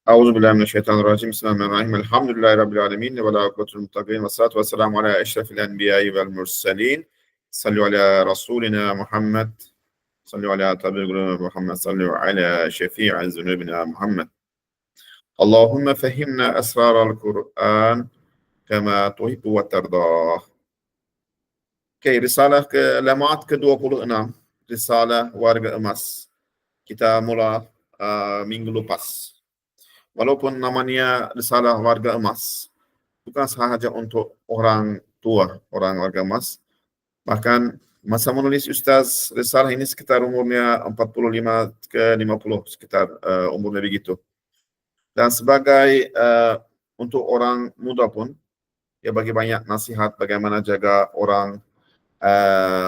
A'udzubillahiminasyaitonirrajim. Bismillahirrahmanirrahim. Alhamdulillahirabbil alamin wa la aqwatul muttaqin wassalatu wassalamu ala asyrafil anbiya'i wal mursalin. Sallu ala rasulina Muhammad. Sallu ala tabi'il qulub Muhammad. Sallu ala syafi'i dzunubina Muhammad. Allahumma fahimna asraral Quran kama tuhibbu wa tardah. Okay, risalah ke lamaat ke-26, risalah warga emas. Kita mula minggu lepas. Walaupun namanya risalah warga emas, bukan sahaja untuk orang tua, orang warga emas. Bahkan masa menulis Ustaz risalah ini sekitar umurnya 45 ke 50, sekitar umurnya begitu. Dan sebagai untuk orang muda pun, dia bagi banyak nasihat bagaimana jaga orang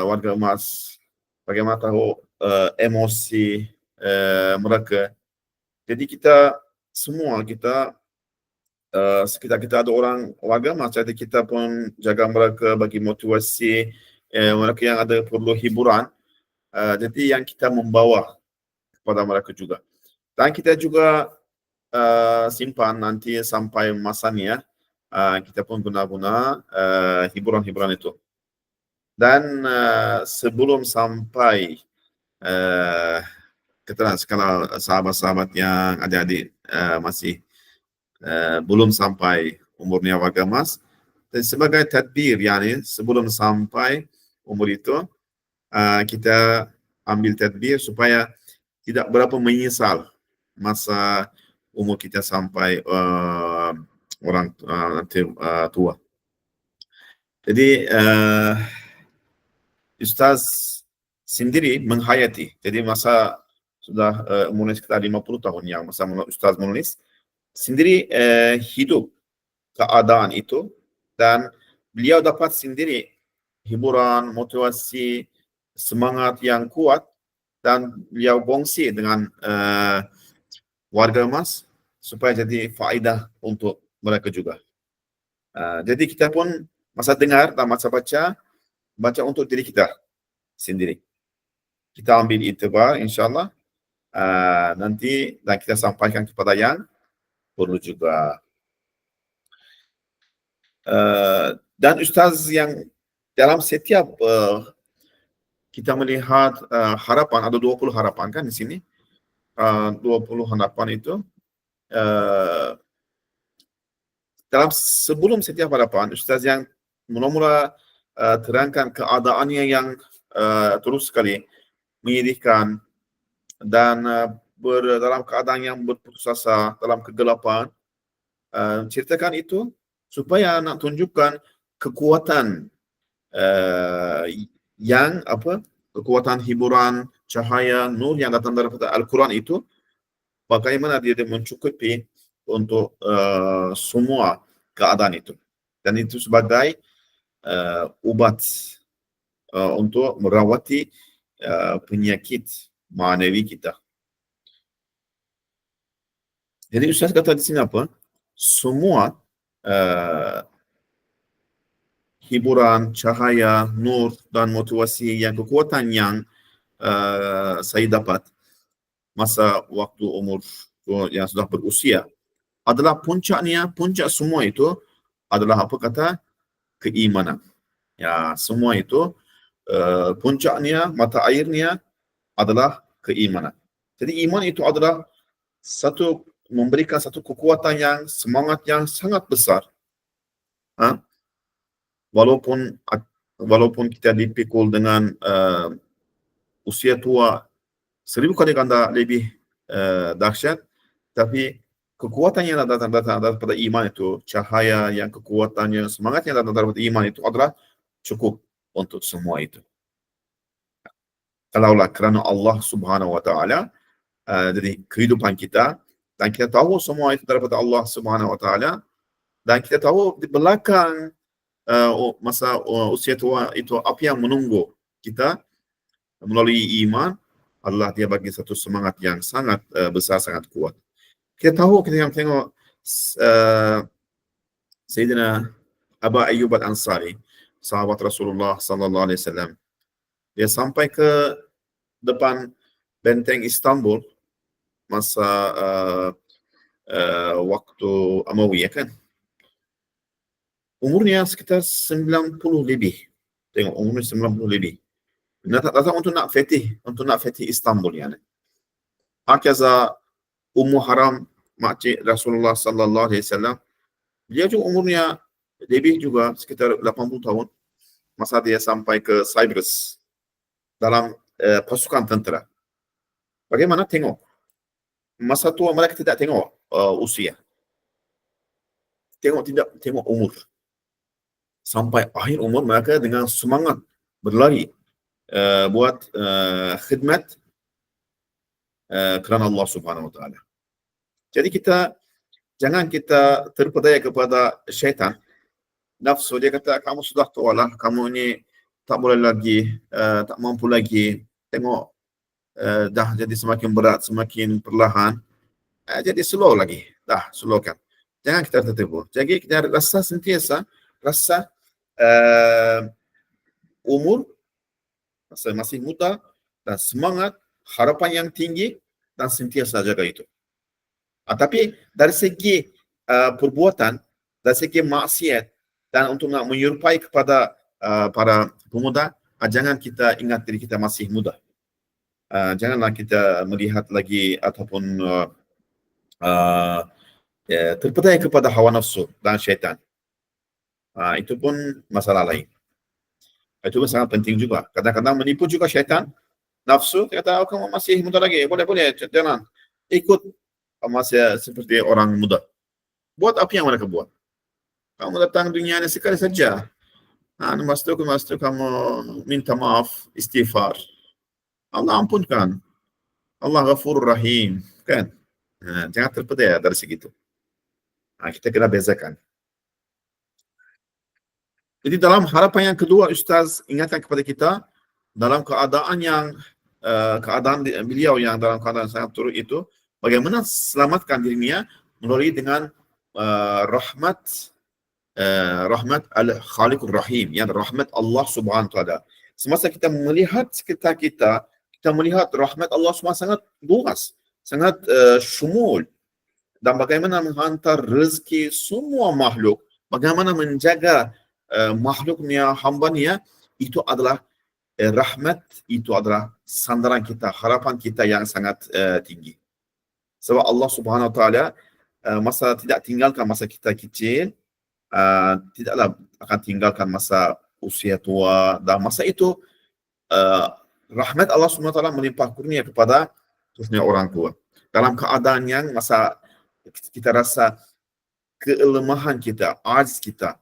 warga emas, bagaimana tahu emosi mereka. Jadi sekitar kita ada orang warga emas, jadi kita pun jaga mereka, bagi motivasi mereka yang ada perlu hiburan. Jadi yang kita membawa kepada mereka juga. Dan kita juga simpan nanti sampai masanya, kita pun guna-guna hiburan-hiburan itu. Dan sebelum sampai kalau sahabat-sahabat yang adik-adik masih belum sampai umurnya warga emas, dan sebagai tadbir, yani sebelum sampai umur itu, kita ambil tadbir supaya tidak berapa menyesal masa umur kita sampai orang tua. Jadi Ustaz sendiri menghayati, jadi masa sudah umurnya sekitar 50 tahun yang masa Ustaz menulis, sendiri hidup keadaan itu, dan beliau dapat sendiri hiburan, motivasi, semangat yang kuat, dan beliau kongsi dengan warga emas supaya jadi faedah untuk mereka juga. Jadi kita pun masa dengar dan masa baca untuk diri kita sendiri. Kita ambil iktibar insyaAllah nanti, dan kita sampaikan kepada yang perlu juga. Dan Ustaz yang dalam setiap kita melihat harapan, ada 20 harapan kan di sini. 20 harapan itu dalam sebelum setiap harapan, Ustaz yang mula-mula terangkan keadaannya yang terus sekali menyedihkan dan dalam keadaan yang berputus asa, dalam kegelapan. Ceritakan itu supaya nak tunjukkan kekuatan kekuatan hiburan, cahaya, nur yang datang daripada Al-Quran itu, bagaimana dia mencukupi untuk semua keadaan itu. Dan itu sebagai ubat untuk merawati penyakit manawi kita. Jadi Ustaz kata di sini apa? Semua hiburan, cahaya, nur dan motivasi yang kekuatan yang saya dapat masa waktu umur yang sudah berusia adalah puncak semua itu adalah apa kata? Keimanan. Ya, semua itu puncaknya, mata airnya adalah keimanan. Jadi iman itu adalah memberikan satu kekuatan yang, semangat yang sangat besar. Walaupun kita dipikul dengan usia tua 1000 kali ganda lebih dahsyat, tapi kekuatan yang datang daripada iman itu, cahaya yang kekuatannya, semangat yang datang daripada iman itu adalah cukup untuk semua itu. Kalaulah kerana Allah Subhanahu wa Ta'ala, jadi kehidupan kita, dan kita tahu semua itu daripada Allah Subhanahu wa Ta'ala, dan kita tahu di belakang masa usia tua itu apa yang menunggu kita melalui iman, Allah dia bagi satu semangat yang sangat besar, sangat kuat. Kita tahu, kita yang tengok Sayyidina Abu Ayyub Al-Ansari, sahabat Rasulullah sallallahu alaihi wasallam. Dia sampai ke depan benteng Istanbul masa waktu Amawiyah kan. Umurnya sekitar 90 lebih. Tengok umurnya 90 lebih. Datang untuk nak fetih Istanbul yani. Hakaza Ummu Haram makcik Rasulullah sallallahu alaihi wasallam, dia juga umurnya lebih juga sekitar 80 tahun masa dia sampai ke Cyprus dalam pasukan tentera. Bagaimana tengok? Masa tua mereka tidak tengok usia. Tengok umur. Sampai akhir umur mereka dengan semangat berlari buat khidmat kerana Allah Subhanahu wa taala. Jadi jangan kita terpedaya kepada syaitan. Nafsu dia kata kamu sudah tua lah, kamu ini tak boleh lagi, tak mampu lagi. Tengok dah jadi semakin berat, semakin perlahan. Jadi slow lagi. Dah slowkan. Jangan kita tertipu. Jadi kita rasa sentiasa rasa umur, rasa masih muda dan semangat, harapan yang tinggi dan sentiasa jaga itu. Tapi dari segi perbuatan, dari segi maksiat dan untuk nak menyerupai kepada para pemuda, jangan kita ingat diri kita masih muda. Janganlah kita melihat lagi ataupun terpedaya kepada hawa nafsu dan syaitan. Itu pun masalah lain. Itu pun sangat penting juga. Kadang-kadang menipu juga syaitan. Nafsu, dia kata, kamu masih muda lagi. Boleh, jangan. Ikut masih seperti orang muda. Buat apa yang mereka buat? Kamu datang dunia ini sekali saja. Masuk kamu minta maaf, istighfar. Allah ampunkan. Allah Ghafurur Rahim. Kan? Jangan terpedaya dari segitu. Kita kena bezakan. Jadi dalam harapan yang kedua, Ustaz ingatkan kepada kita, dalam keadaan keadaan beliau yang dalam keadaan sangat turut itu, bagaimana selamatkan dirinya melalui dengan rahmat Al-Khaliqur Rahim, yang rahmat Allah Subhanahu wa taala. Semasa kita melihat sekitar kita melihat rahmat Allah Subhanahu sangat luas, sangat syumul, dan bagaimana menghantar rezeki semua makhluk, bagaimana menjaga makhluknya, hambanya, itu adalah rahmat, itu adalah sandaran kita, harapan kita yang sangat tinggi. Sebab Allah Subhanahu wa taala masa tidak tinggalkan masa kita kecil, tidaklah akan tinggalkan masa usia tua, dan masa itu rahmat Allah Subhanahu wa taala melimpah kurnia kepada khususnya orang tua. Dalam keadaan yang masa kita rasa kelemahan kita, ajiz kita,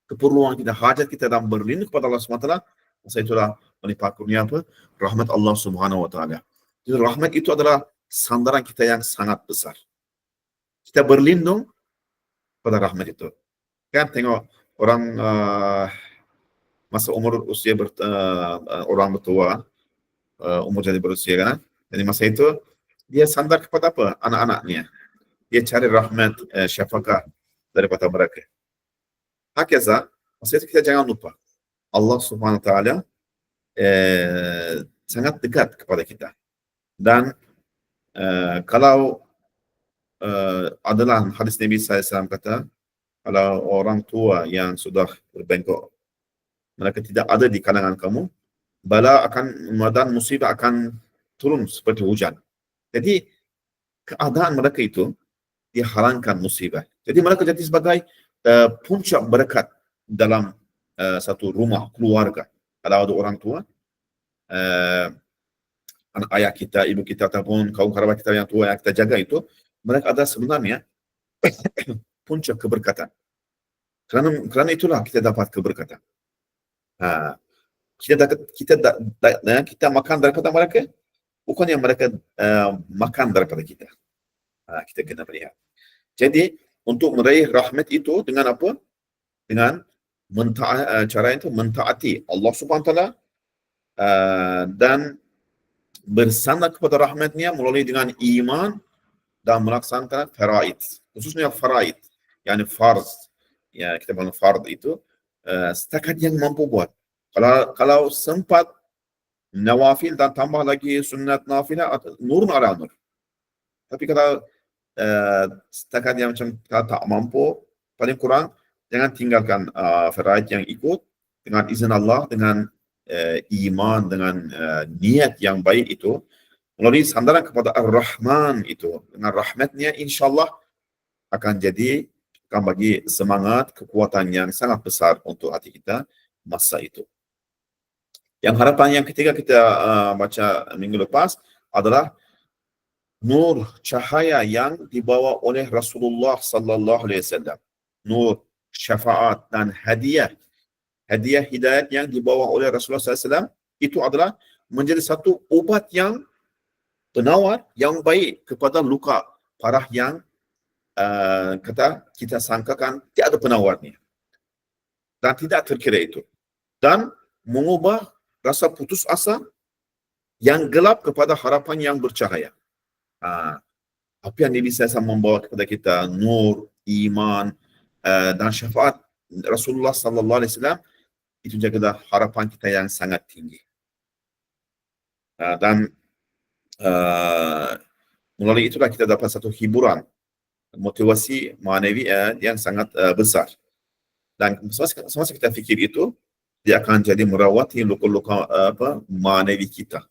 keperluan kita, hajat kita, dan berlindung kepada Allah Subhanahu wa taala, masa itulah melimpah kurnia apa? Rahmat Allah Subhanahu wa taala. Jadi rahmat itu adalah sandaran kita yang sangat besar. Kita berlindung pada rahmat itu. Kan tengok orang masa umur usia orang bertua, umur jadi berusia kan. Jadi masa itu dia sandar kepada apa? Anak-anaknya. Dia cari rahmat, syafaqah daripada mereka. Hakeza, masa itu kita jangan lupa Allah Subhanahu wa taala sangat dekat kepada kita. Dan kalau adalah hadis Nabi SAW kata, kalau orang tua yang sudah berbengkok, mereka tidak ada di kalangan kamu, bala dan musibah akan turun seperti hujan. Jadi keadaan mereka itu dihalangkan musibah. Jadi mereka jadi sebagai puncak berkat dalam satu rumah, keluarga. Kalau ada orang tua, anak ayah kita, ibu kita, ataupun kaum kerabat kita yang tua yang kita jaga itu, mereka ada sebenarnya puncak keberkatan. Kerana itulah kita dapat keberkatan. Kita makan daripada mereka, bukan yang mereka makan daripada kita. Kita kena melihat. Jadi untuk meraih rahmat itu dengan apa? Dengan cara itu mentaati Allah Subhanahu wa taala dan bersandar kepada rahmatnya melalui dengan iman dan melaksanakan faraid, khususnya faraid, yakni farz. Ya, kita panggil fard itu setakat yang mampu buat. Kalau sempat nawafil dan tambah lagi sunat nafilah, nur ala nur. Tapi kalau setakat yang macam tak mampu, paling kurang jangan tinggalkan faraid yang ikut dengan izin Allah, dengan iman, dengan niat yang baik itu, melalui sandaran kepada Ar-Rahman itu, dengan rahmatnya insyaAllah akan bagi semangat, kekuatan yang sangat besar untuk hati kita masa itu. Yang harapan yang ketiga kita baca minggu lepas adalah nur cahaya yang dibawa oleh Rasulullah sallallahu alaihi wasallam. Nur syafaat dan hadiah hidayat yang dibawa oleh Rasulullah sallallahu alaihi wasallam itu adalah menjadi satu ubat yang penawar yang baik kepada luka parah yang kita sangkakan tiada penawarnya dan tidak terkira itu, dan mengubah rasa putus asa yang gelap kepada harapan yang bercahaya. Apa yang Nabi SAW membawa kepada kita, nur, iman, dan syafaat Rasulullah sallallahu alaihi wasallam, itu jaga harapan kita yang sangat tinggi. Dan melalui itulah kita dapat satu hiburan, motivasi manawi yang sangat besar. Dan semasa kita fikir itu, dia akan jadi merawati luka-luka manawi kita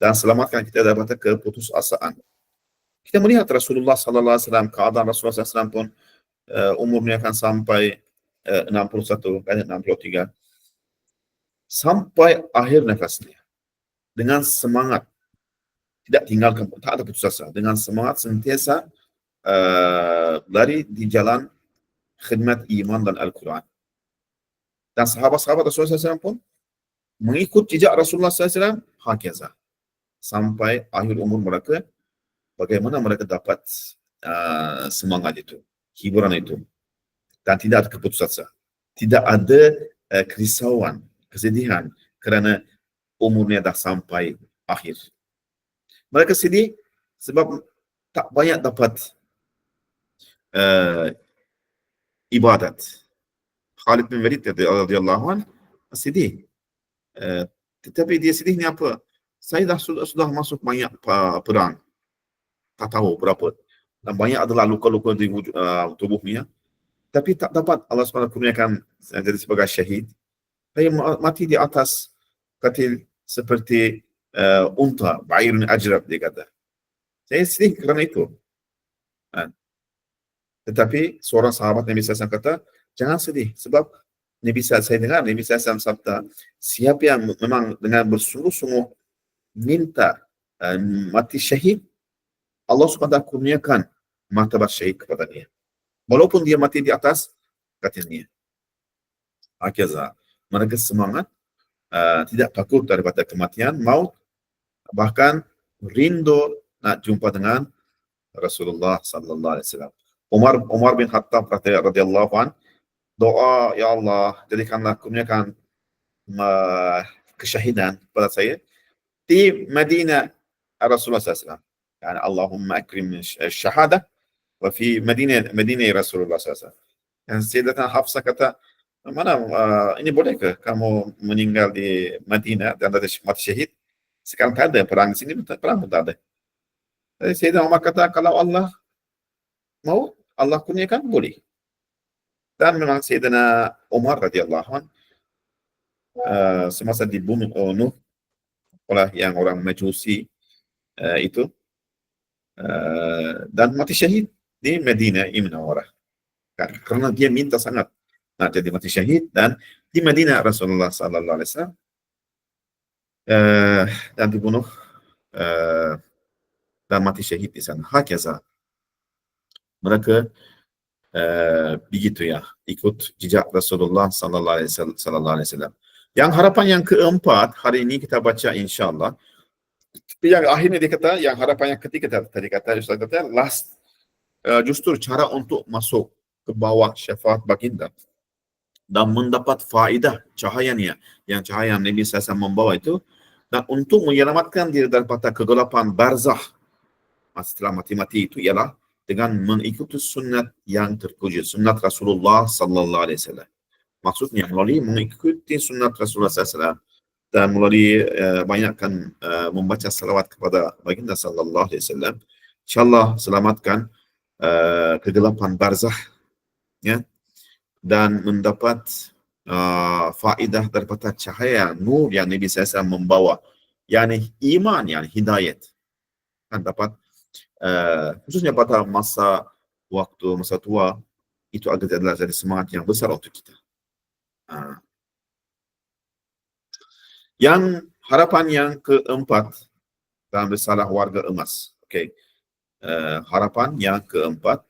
dan selamatkan kita daripada keputusasaan. Kita melihat Rasulullah sallallahu alaihi wasallam, keadaan Rasulullah sallallahu alaihi wasallam pun umurnya akan sampai 61 kan 63 sampai akhir nafasnya dengan semangat, tidak tinggalkan, tak ada putus asa, dengan semangat sentiasa lari di jalan khidmat iman dan Al-Quran. Dan sahabat-sahabat Rasulullah SAW pun mengikut jejak Rasulullah SAW hakeza sampai akhir umur mereka. Bagaimana mereka dapat semangat itu, hiburan itu, dan tidak ada keputus asa, tidak ada kerisauan, kesedihan kerana umurnya dah sampai akhir. Mereka sedih sebab tak banyak dapat ibadat. Khalid bin Walid radhiyallahu anhu sedih. Tetapi dia sedihnya apa? Saya sudah masuk banyak perang, tak tahu berapa, dan banyak adalah luka-luka di tubuhnya, tapi tak dapat Allah SWT kurniakan jadi sebagai syahid. Saya mati di atas katil seperti unta, ba'irun ajrab, dia kata. Saya sedih kerana itu. Tetapi seorang sahabat Nabi SAW kata, jangan sedih, sebab saya dengar Nabi SAW sabda, siapa yang memang dengan bersungguh-sungguh minta mati syahid, Allah SWT kurniakan martabat syahid kepada dia, walaupun dia mati di atas katilnya. Akhirnya mereka semangat, tidak takut daripada kematian, maut, bahkan rindu nak jumpa dengan Rasulullah sallallahu alaihi wasallam. Umar bin Khattab radhiyallahu an doa, ya Allah, jadikanlah kurniakan kesyahidan pada saya di Madinah Rasulullah SAW. Yani Allahumma akrim syahadah wa fi Madinah Rasulullah SAW. Dan Sayyidatuna Hafsah kata, mana ini boleh ke kamu meninggal di Madinah dan ada mati syahid? Sekarang tak ada perang di sini, perang pun tak ada. Jadi Sayyidina Umar kata, kalau Allah mau, Allah kurniakan, boleh. Dan memang Sayyidina Umar radhiyallahu anhu semasa dibunuh oleh yang orang Majusi itu, dan mati syahid di Madinah Munawwarah, karena dia minta sangat nak jadi mati syahid, dan di Madinah Rasulullah sallallahu alaihi wasallam dan dibunuh dan mati syahid di sana. Hakeza mereka begitu ya, ikut jejak Rasulullah sallallahu alaihi wasallam. Yang harapan yang keempat hari ini kita baca insya-Allah. Yang akhirnya dia kata, yang harapan yang ketiga tadi kata Ustaz kata, last justru cara untuk masuk ke bawah syafaat baginda dan mendapat faedah cahayanya, yang cahaya yang Nabi SAW membawa itu, dan untuk menyelamatkan diri daripada kegelapan barzah setelah mati-mati itu, ialah dengan mengikuti sunat yang terpuji, sunat Rasulullah sallallahu alaihi wasallam. Maksudnya melalui mengikuti sunat Rasulullah SAW dan melalui banyakkan membaca salawat kepada baginda sallallahu alaihi wasallam, InsyaAllah selamatkan kegelapan barzah, ya, dan mendapat faedah daripada cahaya nur yang Nabi SAW membawa, yakni iman, yang hidayat, kan dapat khususnya pada masa tua, itu adalah jadi semangat yang besar untuk kita. Yang harapan yang keempat dalam risalah warga emas. Okay. Harapan yang keempat,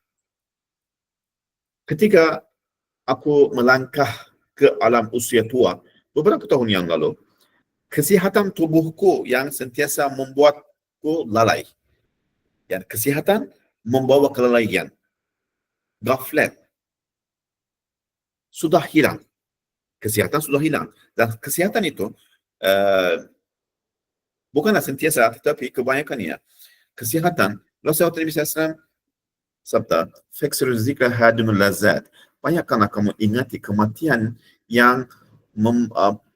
ketika aku melangkah ke alam usia tua beberapa tahun yang lalu, kesihatan tubuhku yang sentiasa membuatku lalai. Dan kesihatan membawa kelalaian. Gaflet sudah hilang. Kesihatan sudah hilang. Dan kesihatan itu bukanlah sentiasa, tetapi kebanyakannya kesihatan. Rasulullah SAW sabda, "Faksirul zikra hadimul lazat." Banyakkanlah kamu ingati kematian yang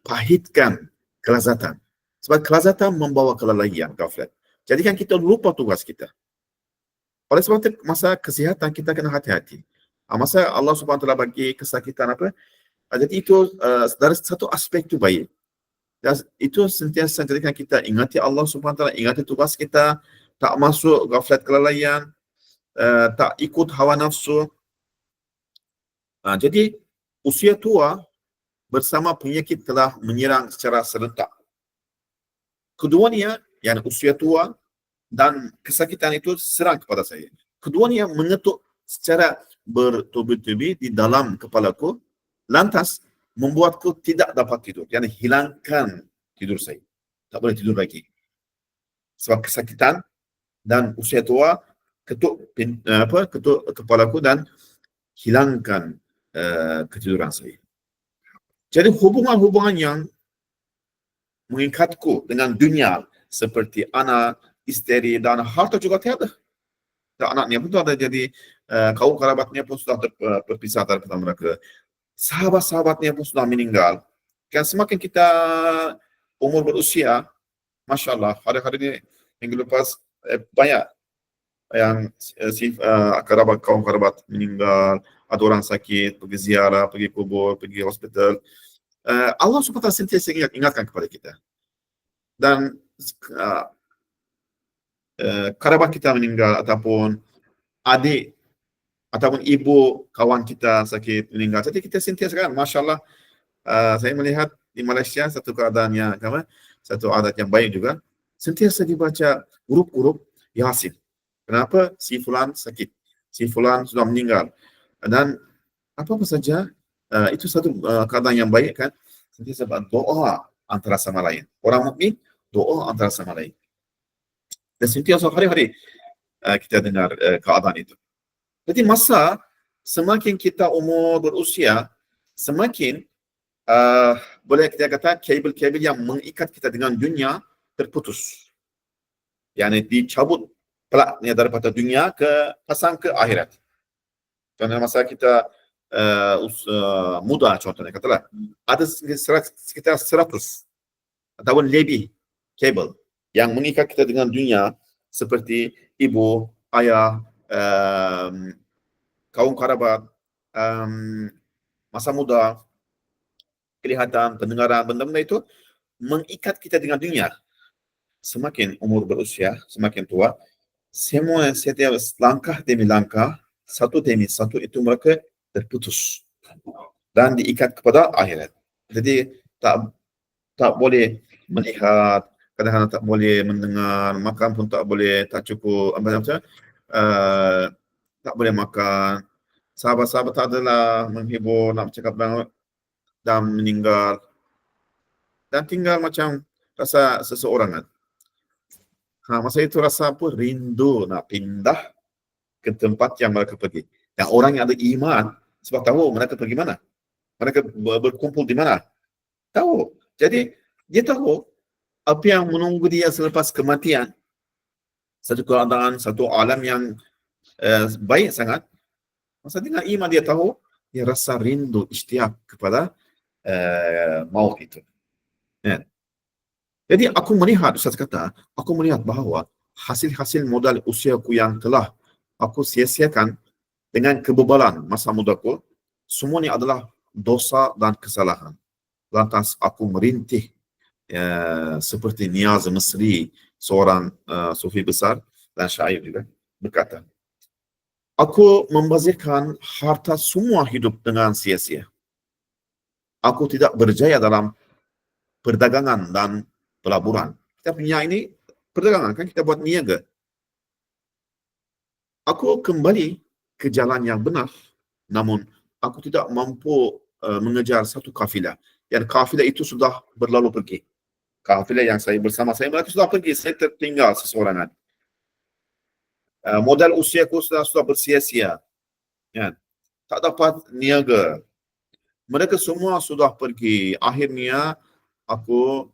pahitkan kelazatan. Sebab kelazatan membawa kelalaian, gaflet. Jadikan kita lupa tugas kita. Oleh sebab itu, masa kesihatan kita kena hati-hati. Masa Allah SWT bagi kesakitan apa? Jadi itu dari satu aspek itu baik. Dan itu sentiasa jadikan kita ingati Allah SWT, ingati tugas kita, tak masuk gaflet kelalaian, tak ikut hawa nafsu. Jadi usia tua bersama penyakit telah menyerang secara serentak. Keduanya, yang usia tua dan kesakitan itu serang kepada saya. Keduanya mengetuk secara bertubi-tubi di dalam kepalaku, lantas membuatku tidak dapat tidur. Yani hilangkan tidur saya. Tak boleh tidur lagi. Sebab kesakitan dan usia tua ketuk kepalaku dan hilangkan ketiduran saya. Jadi hubungan-hubungan yang mengikatku dengan dunia seperti anak, isteri dan harta juga tiada. Dan anaknya pun ada, jadi kaum kerabatnya pun sudah berpisah daripada mereka. Sahabat-sahabatnya pun sudah meninggal. Kan semakin kita umur berusia, Masya Allah, hari-hari ini minggu lepas banyak yang kaum kerabat meninggal, ada orang sakit, pergi ziarah, pergi kubur, pergi hospital. Allah SWT sentiasa ingatkan kepada kita. Dan kerabat kita meninggal, ataupun adik ataupun ibu kawan kita sakit meninggal. Jadi kita sentiasa kan, Masya Allah, saya melihat di Malaysia satu keadaannya, satu adat yang baik juga, sentiasa dibaca huruf-huruf Yasin. Kenapa? Si fulan sakit, si fulan sudah meninggal. Dan apa-apa saja, itu satu keadaan yang baik kan, sentiasa doa antara sama lain. Orang mukmin doa antara sama lain. Dan sentiasa hari-hari kita dengar keadaan itu. Jadi masa semakin kita umur berusia, semakin boleh kita kata kabel-kabel yang mengikat kita dengan dunia terputus. Yani dicabut pelaknya daripada dunia pasang ke akhirat. Karena masa kita muda, contohnya katalah, ada sekitar 100 ataupun lebih kabel yang mengikat kita dengan dunia, seperti ibu, ayah, kaum kerabat, masa muda, kelihatan, pendengaran, benda-benda itu mengikat kita dengan dunia. Semakin umur berusia, semakin tua, setiap langkah demi langkah, satu demi satu itu mereka terputus dan diikat kepada akhirat. Jadi tak boleh melihat, kadang-kadang tak boleh mendengar, makan pun tak boleh, tak cukup, tak boleh makan. Sahabat-sahabat tak adalah menghibur, nak bercakap dan meninggal. Dan tinggal macam rasa seseorangan. Masa itu rasa apa? Rindu nak pindah ke tempat yang mereka pergi. Yang orang yang ada iman, sebab tahu mereka pergi mana. Mereka berkumpul di mana. Tahu. Jadi, dia tahu apa yang menunggu dia selepas kematian. Satu keadaan, satu alam yang baik sangat. Masa dengan iman dia tahu, dia rasa rindu, istiak kepada maut itu. Ya. Jadi aku melihat, Ustaz kata, aku melihat bahawa hasil-hasil modal usiaku yang telah aku sia-siakan dengan kebebalan masa mudaku, semua ini adalah dosa dan kesalahan. Lantas aku merintih seperti Niaz Mesri, seorang sufi besar dan syair juga, berkata, aku membazirkan harta semua hidup dengan sia-sia. Aku tidak berjaya dalam perdagangan dan pelaburan. Kita punya ini perdagangan, kan kita buat niaga. Aku kembali ke jalan yang benar, namun aku tidak mampu mengejar satu kafilah. Dan kafilah itu sudah berlalu pergi. Kafilah yang saya bersama saya, mereka sudah pergi, saya tertinggal seseorangan. Modal usiaku sudah bersia-sia. Ya. Tak dapat niaga. Mereka semua sudah pergi. Akhirnya aku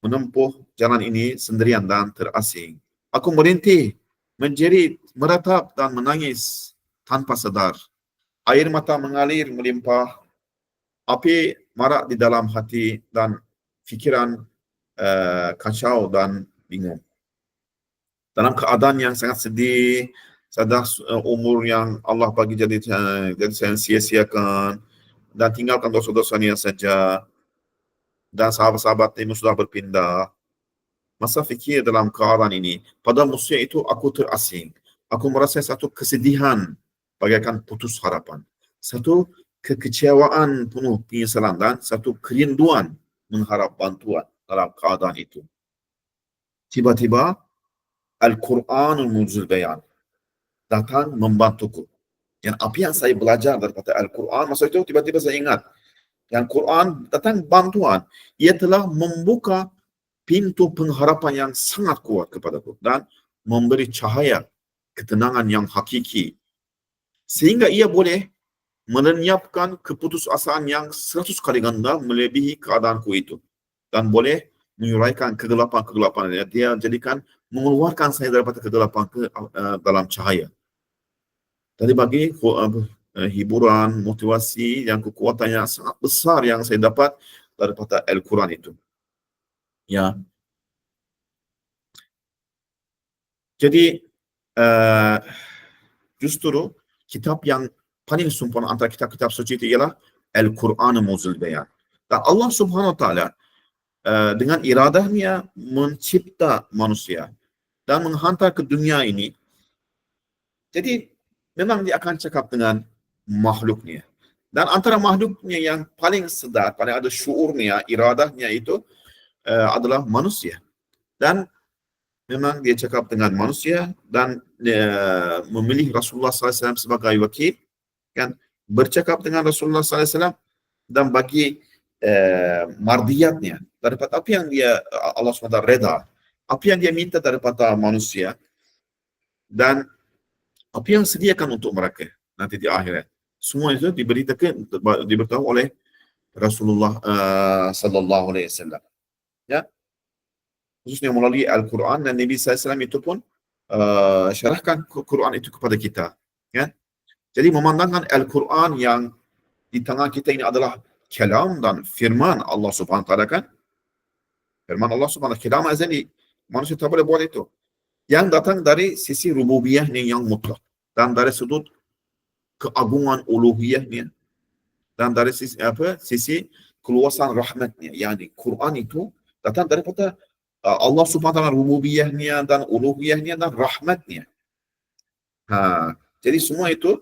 menempuh jalan ini sendirian dan terasing. Aku merintih, menjerit, meratap dan menangis tanpa sadar. Air mata mengalir melimpah, api marak di dalam hati dan fikiran kacau dan bingung. Dalam keadaan yang sangat sedih, sadar umur yang Allah bagi jadi saya sia-siakan dan tinggalkan dosa-dosanya saja, dan sahabat-sahabat ini sudah berpindah. Masa fikir dalam keadaan ini, pada musim itu aku terasing. Aku merasa satu kesedihan bagaikan putus harapan. Satu kekecewaan penuh penyesalan dan satu kerinduan mengharap bantuan dalam keadaan itu. Tiba-tiba Al-Quranul Mu'jizul Bayan datang membantuku. Yang apa yang saya belajar daripada Al-Quran, masa itu tiba-tiba saya ingat, yang Quran datang bantuan. Ia telah membuka pintu pengharapan yang sangat kuat kepadaku dan memberi cahaya ketenangan yang hakiki, sehingga ia boleh melenyapkan keputusasaan yang 100 kali ganda melebihi keadaanku itu, dan boleh menyuraikan kegelapan-kegelapan. Dia jadikan mengeluarkan saya daripada kegelapan ke dalam cahaya. Tadi bagi hiburan, motivasi yang kekuatan yang sangat besar yang saya dapat daripada Al-Quran itu. Ya. Jadi justru kitab yang paling sempurna antara kitab-kitab suci itu ialah Al-Quran Mu'jizul Bayan. Dan Allah Subhanahu Wa Taala dengan iradahnya mencipta manusia dan menghantar ke dunia ini. Jadi memang dia akan cakap dengan makhluknya. Dan antara makhluknya yang paling sedar, paling ada syuurnya, iradahnya itu adalah manusia. Dan memang dia cakap dengan manusia dan memilih Rasulullah SAW sebagai wakil, kan, bercakap dengan Rasulullah SAW dan bagi mardiyatnya daripada apa yang dia Allah SWT reda, apa yang dia minta daripada manusia dan apa yang sediakan untuk mereka nanti di akhirat. Semua itu diberitahu oleh Rasulullah sallallahu alaihi wasallam. Ya. Khususnya melalui Al-Quran, dan Nabi SAW itu pun syarahkan Quran itu kepada kita. Ya. Jadi memandangkan Al-Quran yang di tangan kita ini adalah kalam dan firman Allah Subhanahu Wa Taala, kan? Firman Allah Subhanahu Wa Taala, kalam azali. Manusia tak boleh buat itu. Yang datang dari sisi rububiyahnya yang mutlak dan dari sudut keagungan uluhiyahnya dan dari sisi keluasan rahmatnya. Yani Quran itu datang daripada Allah Subhanahu Wa Taala, rububiyahnya dan uluhiyahnya dan rahmatnya. Jadi semua itu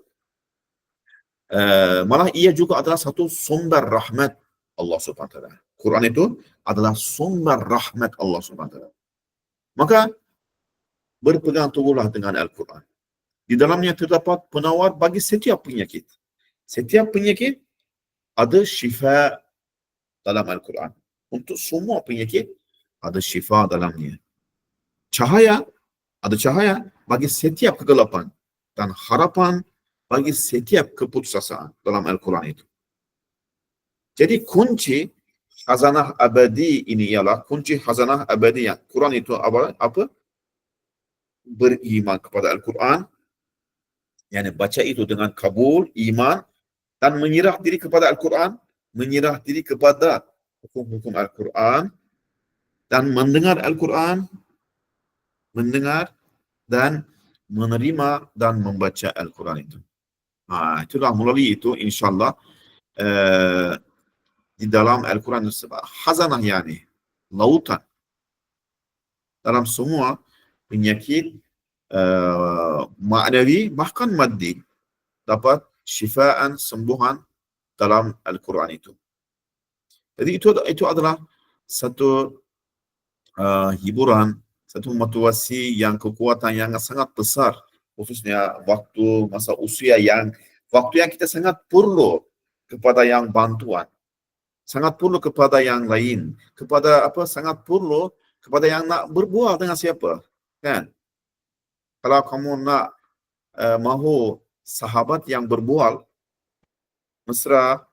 malah ia juga adalah satu sumber rahmat Allah Subhanahu Wa Taala. Quran itu adalah sumber rahmat Allah Subhanahu Wa Taala. Maka berpegang teguhlah dengan Al-Quran. Di dalamnya terdapat penawar bagi setiap penyakit. Setiap penyakit ada syifa dalam Al-Quran. Untuk semua penyakit ada syifa dalamnya. Cahaya, ada cahaya bagi setiap kegelapan dan harapan bagi setiap keputusasaan dalam Al-Quran itu. Jadi kunci khazanah abadi ini ialah kunci khazanah abadi yang Quran itu apa? Beriman kepada Al-Quran, yani baca itu dengan kabul, iman, dan menyerah diri kepada Al-Quran, menyerah diri kepada hukum-hukum Al-Quran, dan mendengar Al-Quran, mendengar dan menerima dan membaca Al-Quran itu. Itulah melalui itu insyaAllah di dalam Al-Quran khazanah yani lautan dalam semua penyakit ma'nawi bahkan maddi dapat syifaan sembuhan dalam Al-Quran itu. Jadi itu adalah satu hiburan, satu motivasi yang kekuatan yang sangat besar, khususnya masa usia yang kita sangat perlu kepada yang bantuan, sangat perlu kepada yang lain, sangat perlu kepada yang nak berbual dengan siapa, kan? Kalau kamu nak mahu sahabat yang berbual mesra,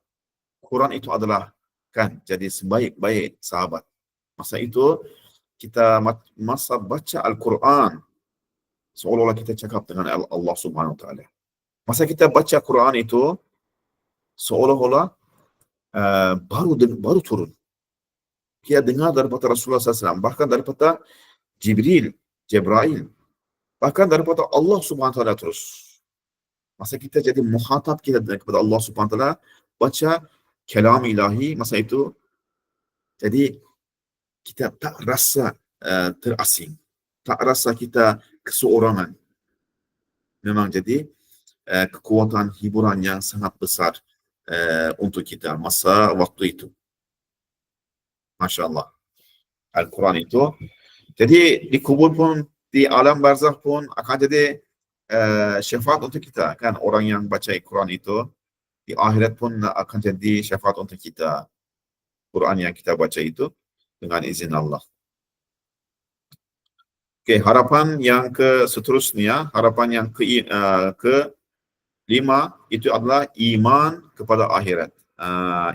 Quran itu adalah kan jadi sebaik-baik sahabat. Masa itu kita masa baca Al-Quran seolah-olah kita cakap dengan Allah Subhanahu Wa Taala. Masa kita baca Quran itu seolah-olah baru turun. Kita dengar daripada Rasulullah SAW, bahkan daripada Jibril, bahkan daripada Allah Subhanahu Wa Taala terus. Masa kita jadi muhatab kita kepada Allah Subhanahu Wa Taala, baca kalam ilahi, masa itu jadi kita tak rasa terasing, tak rasa kita keseorangan. Memang jadi kekuatan hiburan yang sangat besar untuk kita masa waktu itu. Masya Allah. Al-Quran itu. Jadi di kubur pun, di alam barzakh pun akan jadi syafaat untuk kita. Kan orang yang baca Al-Quran itu, di akhirat pun akan jadi syafaat untuk kita. Quran yang kita baca itu dengan izin Allah. Okey, harapan yang seterusnya, harapan yang ke-5 itu adalah iman kepada akhirat.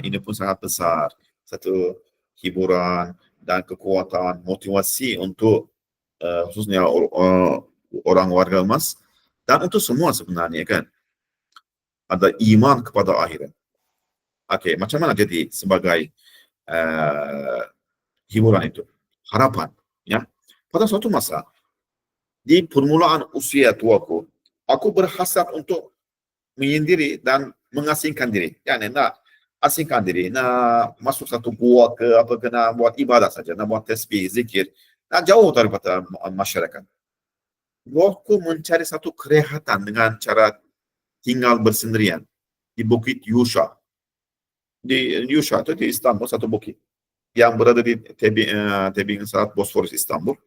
Ini pun sangat besar. Satu hiburan dan kekuatan, motivasi untuk khususnya orang warga emas dan untuk semua sebenarnya kan. Ada iman kepada akhirat. Okey, macam mana jadi sebagai hiburan itu? Harapan, ya. Pada suatu masa di permulaan usia tuaku, aku berhasrat untuk menyendiri dan mengasingkan diri. Yani nak asingkan diri, nak masuk satu gua ke apa, kena buat ibadah saja, nak buat tasbih, zikir, nak jauh daripada masyarakat. Aku mencari satu kerehatan dengan cara tinggal bersendirian di Bukit Yusha. Di Yusha itu di Istanbul, satu bukit yang berada di tebing Selat Bosphorus Istanbul.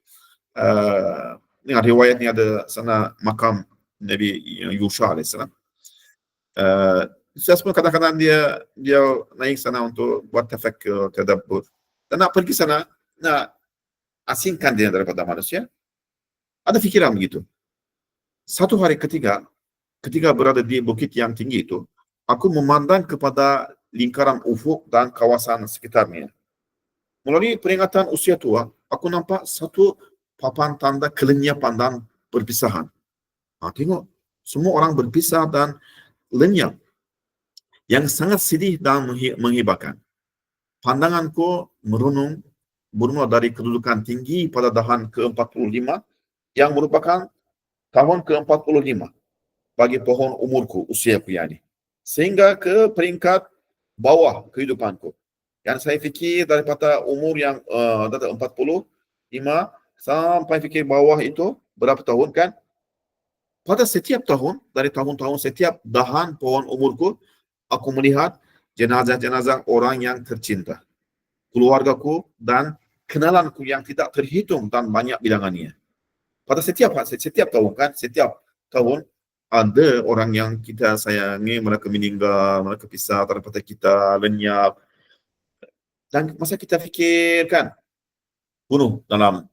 Dengan riwayatnya ada sana makam Nabi Yusha alaihissalam. Saya pun kadang-kadang dia naik sana untuk buat tafakkur, tadabbur. Dan nak pergi sana, nak asingkan dia daripada manusia, ada fikiran begitu. Satu hari ketika berada di bukit yang tinggi itu, aku memandang kepada lingkaran ufuk dan kawasan sekitarnya. Melalui peringatan usia tua, aku nampak satu papan tanda kelenyapan dan perpisahan. Tengok, semua orang berpisah dan lenyap, yang sangat sedih dan menghibahkan. Pandanganku bermula dari kedudukan tinggi pada dahan ke-45 yang merupakan tahun ke-45 bagi pohon umurku, usiaku yani, sehingga ke peringkat bawah kehidupanku. Yang saya fikir daripada umur yang 45 sampai fikir bawah itu berapa tahun kan? Pada setiap tahun, dari tahun-tahun setiap dahan pohon umurku, aku melihat jenazah-jenazah orang yang tercinta, keluargaku dan kenalanku yang tidak terhitung dan banyak bilangannya. Pada setiap tahun kan, setiap tahun ada orang yang kita sayangi, mereka meninggal, mereka pisah daripada kita, lenyap. Dan masa kita fikirkan bunuh dalam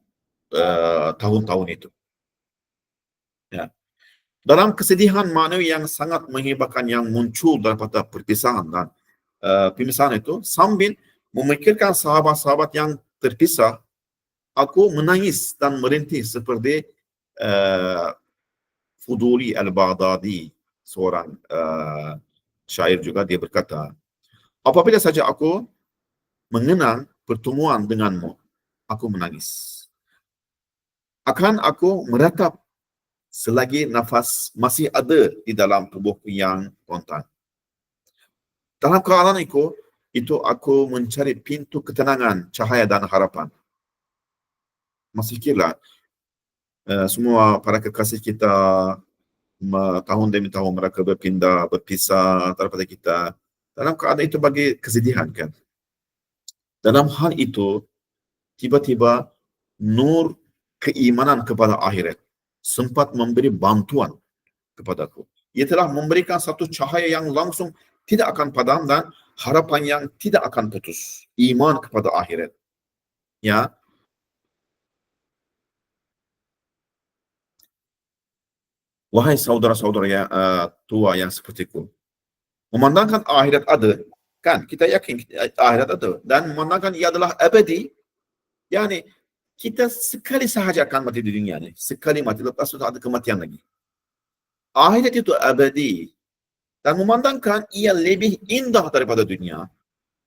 tahun-tahun itu. Ya. Dalam kesedihan maknawi yang sangat menghibahkan yang muncul daripada perpisahan dan pemisahan itu, sambil memikirkan sahabat-sahabat yang terpisah, aku menangis dan merintih seperti Fuduli Al-Baghdadi, seorang syair juga, dia berkata, apabila saja aku mengenang pertemuan denganmu, aku menangis. akan aku meratap selagi nafas masih ada di dalam tubuhku yang kontan. Dalam keadaan itu aku mencari pintu ketenangan, cahaya dan harapan. Masih kira semua para kekasih kita tahun demi tahun mereka berpisah daripada kita. Dalam keadaan itu bagi kesedihan kan. Dalam hal itu tiba-tiba nur keimanan kepada akhirat sempat memberi bantuan kepadaku. Ia telah memberikan satu cahaya yang langsung tidak akan padam dan harapan yang tidak akan putus. Iman kepada akhirat. Ya, wahai saudara-saudara yang tua yang sepertiku, memandangkan akhirat ada, kan? Kita yakin akhirat ada dan memandangkan ia adalah abadi. Yani kita sekali sahaja akan mati di dunia ni, sekali mati, lepas itu ada kematian lagi. Akhirat itu abadi dan memandangkan ia lebih indah daripada dunia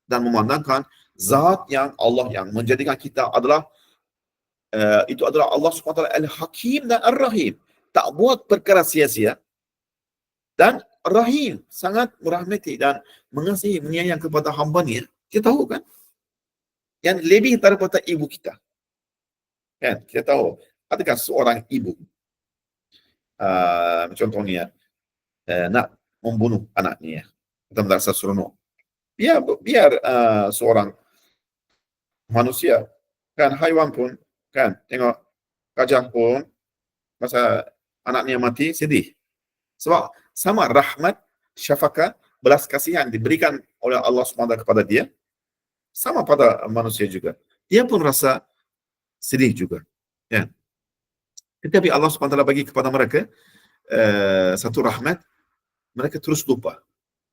dan memandangkan zat yang Allah yang menjadikan kita adalah itu adalah Allah SWT Al-Hakim dan Ar-Rahim. Tak buat perkara sia-sia dan Rahim, sangat merahmati dan mengasihi, menyayang kepada hamba-Nya. Kita tahu kan? Yang lebih daripada ibu kita. Kan? Kita tahu. Adakah seorang ibu contohnya nak membunuh anaknya atau merasa seronok. Biar seorang manusia, kan, haiwan pun, kan, tengok gajah pun masa anaknya mati sedih. Sebab sama rahmat, syafaqah, belas kasihan diberikan oleh Allah SWT kepada dia, sama pada manusia juga. Dia pun rasa sedih juga. Ya. Tetapi Allah SWT bagi kepada mereka satu rahmat, mereka terus lupa.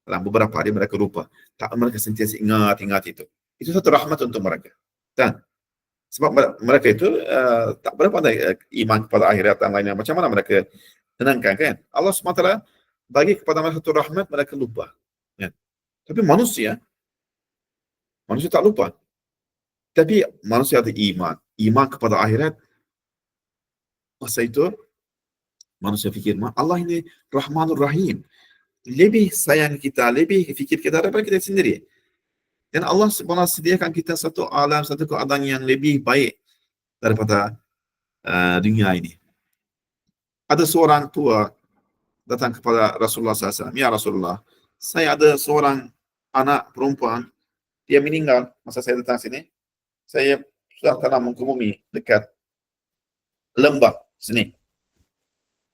Dalam beberapa hari mereka lupa. Tak, mereka sentiasa ingat itu. Itu satu rahmat untuk mereka. Dan sebab mereka itu tak berapa ada iman kepada akhirat dan lainnya. Macam mana mereka tenangkan, kan? Allah SWT bagi kepada mereka satu rahmat, mereka lupa. Ya. Tapi manusia tak lupa. Tapi manusia ada iman kepada akhirat. Masa itu manusia fikir, Allah ini Rahmanur Rahim. Lebih sayang kita, lebih fikir kita daripada kita sendiri. Dan Allah SWT sediakan kita satu alam, satu keadaan yang lebih baik daripada dunia ini. Ada seorang tua datang kepada Rasulullah SAW. Ya Rasulullah, saya ada seorang anak perempuan, dia meninggal masa saya datang sini. Saya sudah tanam ke bumi dekat lembah sini.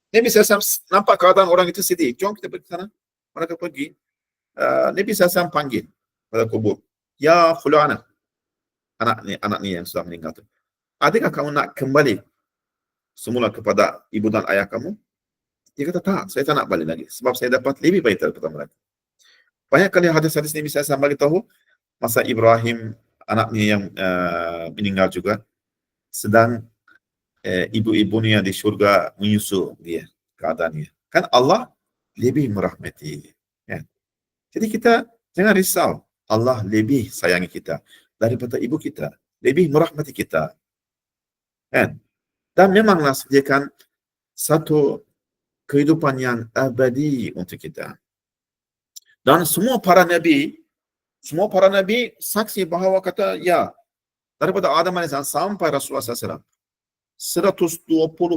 Nabi SAW nampak keadaan orang itu sedih. Jom kita pergi sana. Mereka pergi. Nabi SAW panggil pada kubur. Ya fulana. Anak ni yang sudah meninggal tu. Adakah kamu nak kembali semula kepada ibu dan ayah kamu? Dia kata, tak, saya tak nak balik lagi. Sebab saya dapat lebih baik daripada mereka. Banyak kali hadis-hadis Nabi SAW bagi tahu masa Ibrahim, anaknya yang meninggal juga, sedang ibu-ibunya di syurga menyusul dia keadaannya. Kan Allah lebih merahmati. Ya. Jadi kita jangan risau. Allah lebih sayangi kita daripada ibu kita. Lebih merahmati kita. Kan? Dan memanglah sediakan satu kehidupan yang abadi untuk kita. Dan semua para nabi saksi bahawa kata, ya, daripada Adam AS sampai Rasulullah SAW, 124,000,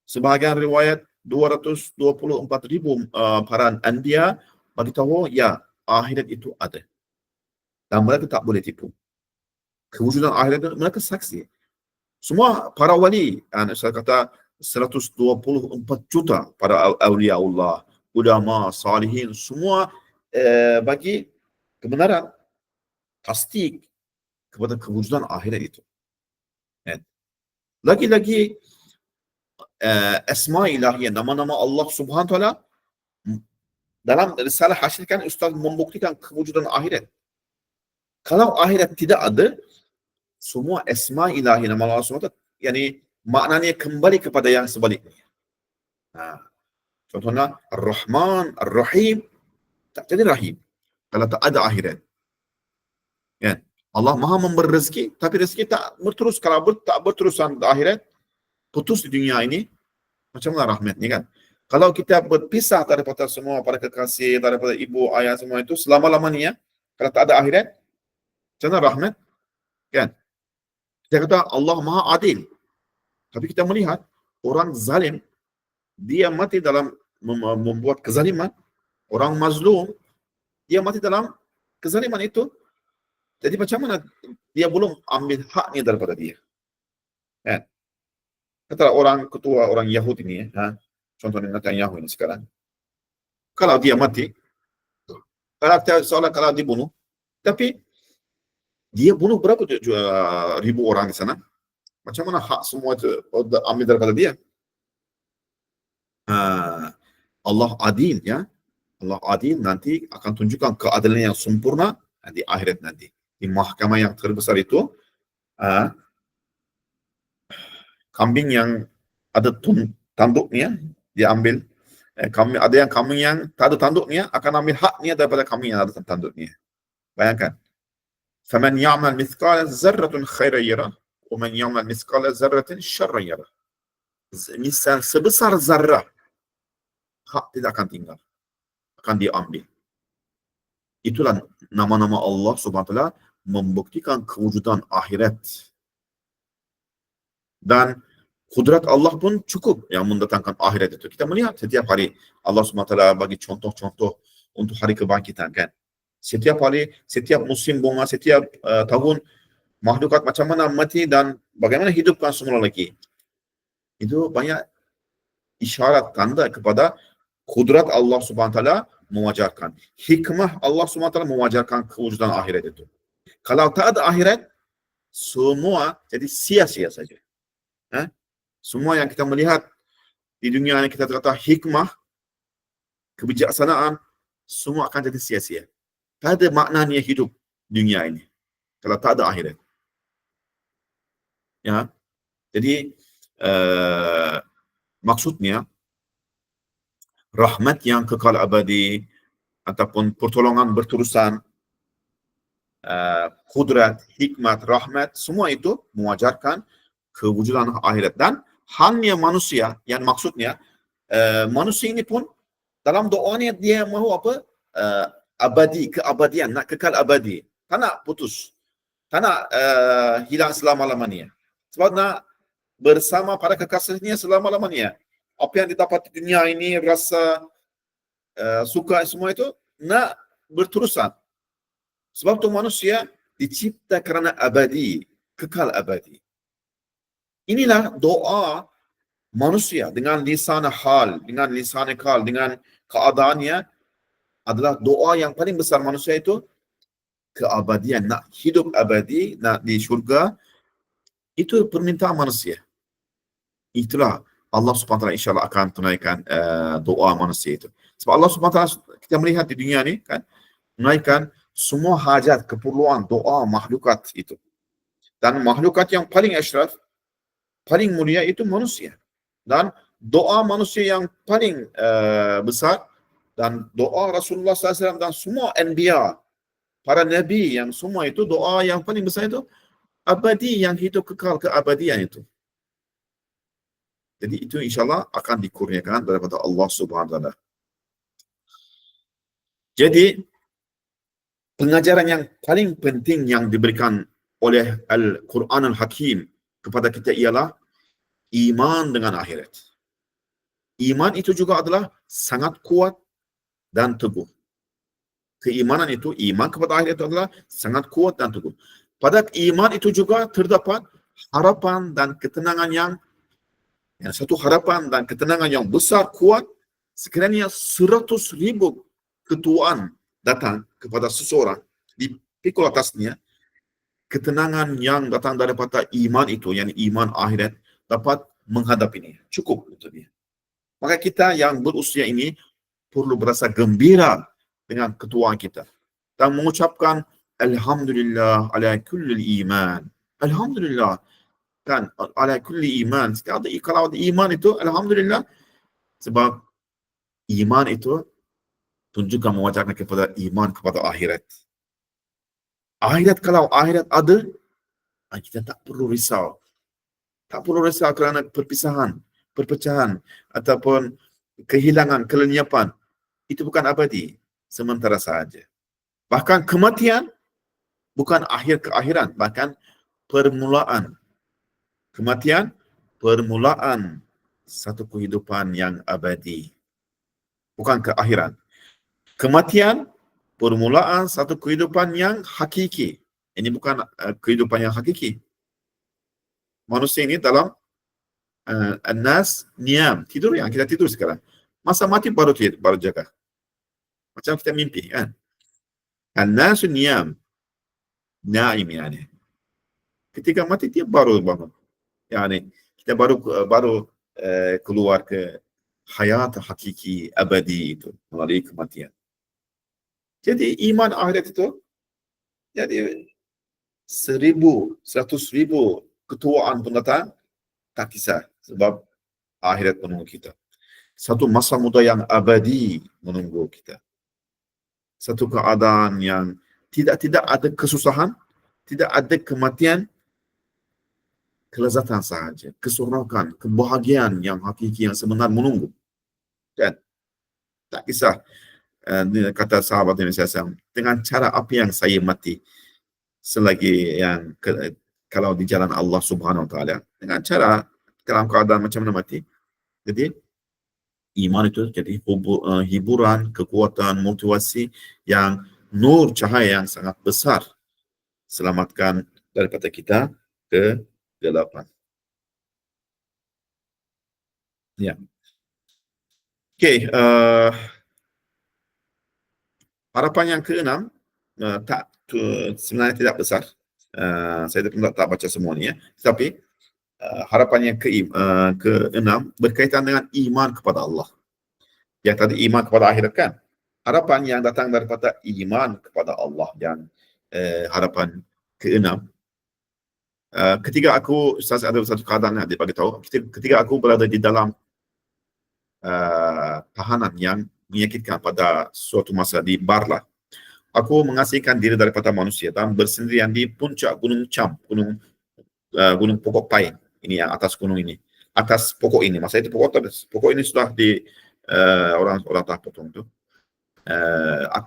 sebahagian riwayat 224,000 para anbiya bagi tahu, ya, akhirat itu ada. Dan mereka tak boleh tipu. Kewujudan akhirat itu mereka saksi. Semua para wali, saya kata 124 juta para awliya Allah, ulama, salihin, semua bagi kebenaran, tasdik kepada kewujudan akhirat itu. Lagi-lagi asma ilahiyah, nama-nama Allah Subhanahu Wa Taala dalam risalah hasil kan Ustaz membuktikan kewujudan akhirat. Kalau akhirat tidak ada, semua asma ilahi nama Allah SWT, yani maknanya kembali kepada yang sebaliknya. Contohnya Ar-Rahman, Ar-Rahim, tak jadi Rahim kalau tak ada akhirat. Ya. Allah maha memberi rezeki, tapi rezeki tak berterus. Kalau tak berterusan di akhirat, putus di dunia ini, macam mana rahmatnya kan? Kalau kita berpisah daripada semua para kekasih, daripada ibu, ayah, semua itu, selama-lamanya, kalau tak ada akhirat, macam mana rahmat? Kan? Kita kata Allah maha adil. Tapi kita melihat, orang zalim, dia mati dalam membuat kezaliman. Orang mazlum, dia mati dalam kezaliman itu. Jadi macam mana dia belum ambil haknya daripada dia? Kan? Kata orang ketua orang Yahudi ini, contohnya Netanyahu ini sekarang, kalau dia mati, kalau dibunuh, tapi dia bunuh berapa ribu orang di sana? Macam mana hak semua itu ambil daripada dia? Allah adil, ya. Allah adil, nanti akan tunjukkan keadilan yang sempurna di akhirat nanti. Di mahkamah yang terbesar itu, kambing yang ada tanduknya diambil, ada yang kambing yang tak ada tanduknya akan ambil haknya daripada kambing yang ada tanduknya. Bayangkan. فَمَنْ يَعْمَلْ مِثْقَالَ ذَرَّةٍ خَيْرًا يَرَهُ وَمَنْ يَعْمَلْ مِثْقَالَ ذَرَّةٍ شَرًّا يَرَهُ. Misal sebesar zarrah, hak tidak akan tinggal, akan diambil. Itulah nama-nama Allah Subhanahu wa taala membuktikan kewujudan akhirat. Dan kudrat Allah pun cukup yang mendatangkan akhirat itu. Kita melihat setiap hari Allah SWT bagi contoh-contoh untuk hari kebangkitan, kan. Setiap hari, setiap musim bunga, setiap tahun makhlukat macam mana mati dan bagaimana hidupkan semula lagi. Itu banyak isyarat tanda kepada kudrat Allah SWT mewajarkan. Hikmah Allah SWT mewajarkan kewujudan akhirat itu. Kalau tak ada akhirat, semua jadi sia-sia saja. Semua yang kita melihat di dunia ini, kita kata hikmah, kebijaksanaan, semua akan jadi sia-sia. Tak ada maknanya hidup dunia ini kalau tak ada akhirat. Ya, jadi maksudnya rahmat yang kekal abadi ataupun pertolongan berterusan, kudrat, hikmat, rahmat, semua itu mewajarkan kewujudan akhirat. Dan hanya manusia, yang maksudnya manusia ini pun dalam doanya dia mahu apa? Abadi, keabadian, nak kekal abadi. Tak nak putus. Tak nak hilang selama-lamanya. Sebab nak bersama para kekasihnya selama-lamanya. Apa yang didapat di dunia ini, rasa suka semua itu, nak berterusan. Sebab tu manusia dicipta kerana abadi, kekal abadi. Inilah doa manusia dengan lisan hal, dengan lisan kal, dengan keadaannya adalah doa yang paling besar manusia itu keabadian, nak hidup abadi, nak di syurga. Itu permintaan manusia. Itulah Allah SWT insyaAllah akan tunaikan doa manusia itu. Sebab Allah SWT kita melihat di dunia ini, kan, tunaikan semua hajat, keperluan, doa makhlukat itu. Dan makhlukat yang paling asyraf, paling mulia itu manusia. Dan doa manusia yang paling besar, dan doa Rasulullah SAW dan semua anbiya, para nabi yang semua itu, doa yang paling besar itu abadi, yang hidup kekal keabadian itu. Jadi itu insyaAllah akan dikurniakan daripada Allah Subhanahu wa taala. Jadi pengajaran yang paling penting yang diberikan oleh Al-Quran Al-Hakim kepada kita ialah iman dengan akhirat. Iman itu juga adalah sangat kuat dan teguh. Keimanan itu, iman kepada akhirat itu adalah sangat kuat dan teguh. Pada iman itu juga terdapat harapan dan ketenangan yang satu harapan dan ketenangan yang besar, kuat. Sekiranya 100,000 ketuaan datang kepada seseorang, dipikul atasnya, ketenangan yang datang daripada iman itu, yang iman akhirat, dapat menghadapinya. Cukup untuk dia. Maka kita yang berusia ini perlu berasa gembira dengan ketuaan kita dan mengucapkan Alhamdulillah ala kulli iman. Alhamdulillah, kan, ala kulli iman. Kalau ada iman itu, Alhamdulillah. Sebab iman itu tunjukkan mewajarkan kepada iman kepada akhirat. Akhirat, kalau akhirat ada, kita tak perlu risau. Tak perlu risau kerana perpecahan ataupun kehilangan, kelenyapan. Itu bukan abadi, sementara sahaja. Bahkan kematian bukan akhir keakhiran, bahkan permulaan. Kematian permulaan satu kehidupan yang abadi, bukan keakhiran. Kematian permulaan satu kehidupan yang hakiki. Ini bukan kehidupan yang hakiki. Manusia ini dalam an-nas niyam, tidur, yang kita tidur sekarang. Masa mati baru jaga. Macam kita mimpi, kan? An-nasu niyam, naim yani. Ketika mati dia baru bangun. Yani kita baru keluar ke hayat hakiki abadi itu melalui kematian. Jadi iman akhirat itu, jadi 1,000, 100,000 ketuaan pun datang, tak kisah, sebab akhirat menunggu kita. Satu masa muda yang abadi menunggu kita. Satu keadaan yang tidak ada kesusahan, tidak ada kematian, kelezatan sahaja, keseronokan, kebahagiaan yang hakiki, yang sebenar menunggu. Dan tak kisah, kata sahabat Nabi SAW, dengan cara apa yang saya mati, selagi yang kalau di jalan Allah Subhanahu Wa Taala, dengan cara dalam keadaan macam mana mati. Jadi iman itu jadi hiburan, kekuatan, motivasi yang nur, cahaya yang sangat besar, selamatkan daripada kita kegelapan. Ya. Okey, harapan yang keenam, sebenarnya tidak besar. Saya tak baca semua ni, ya. Tetapi harapan yang keenam berkaitan dengan iman kepada Allah. Yang tadi iman kepada akhirat, kan? Harapan yang datang daripada iman kepada Allah yang harapan keenam. Ketika aku, Ustaz ada satu keadaan yang dia bagi tahu, ketika aku berada di dalam tahanan yang menyakitkan pada suatu masa di Barla, aku mengasingkan diri daripada manusia dan bersendirian di puncak Gunung Cham, gunung pokok pine ini, yang atas gunung ini, atas pokok ini. Masa itu pokok ini sudah di orang tak potong tu.